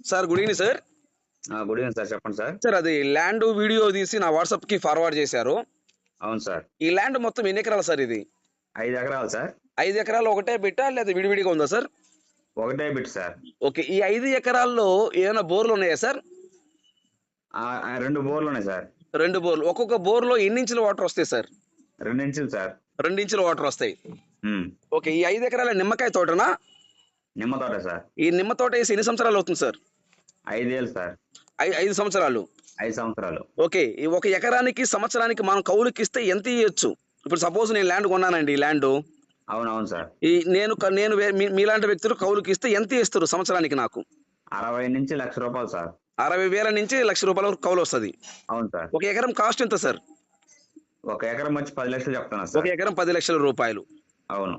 Sir good evening sir. Good evening sir, చెప్పండి sir. Sir అది land video తీసి నా వాట్సాప్ కి ఫార్వర్డ్ చేశారు. అవును సార్. ఈ ల్యాండ్ మొత్తం ఎన్ని ఎకరాలు సార్ ఇది? 5 ఎకరాలు సార్. 5 ఎకరాలు ఒకటే బిట్టా లేదా విడివిడిగా ఉందా సార్? ఒకటే బిట్ సార్. ఓకే, ఈ 5 ఎకరాల్లో ఏమైనా బోర్లు ఉన్నాయా సార్? 2 బోర్లు ఉన్నాయి సార్. 2 బోర్లు. ఒక్కొక్క బోర్లో ఎన్ని ఇంచుల వాటర్ వస్తాయి సార్? 2 ఇంచులు సార్. 2 ఇంచుల వాటర్ వస్తాయి. ఉమ్. ఓకే, ఈ 5 ఎకరాల నిమ్మకాయ తోటనా? నిమ్మ తోట సార్. ఈ నిమ్మ తోట వేసి ఎన్ని సంవత్సరాలు అవుతుంది సార్? 5 ఏళ్ళు సార్. 5 సంవత్సరాలు. 5 సంవత్సరాలు. ఓకే, ఈ ఒక ఎకరానికి సంవత్సరానికి మనం కౌలుకి ఇస్తే ఎంత ఇవ్వచ్చు? ఇప్పుడు సపోజ్ నేను ల్యాండ్ కొన్నానండి, ఈ ల్యాండ్ అవునవును సార్. నేను మీలాంటి వ్యక్తులు కౌలుకి ఇస్తే ఎంత ఇస్తారు సంవత్సరానికి నాకు? 60 నుంచి ₹1,00,000 సార్. 60,000 నుంచి ₹1,00,000 వరకు కౌలు వస్తుంది. అవును సార్. ఒక ఎకరం కాస్ట్ ఎంత సార్? ఒక ఎకరం వచ్చి 10 లక్షలు చెప్తున్నా ఒక సార్. ఎకరం 10 లక్షల రూపాయలు. అవును.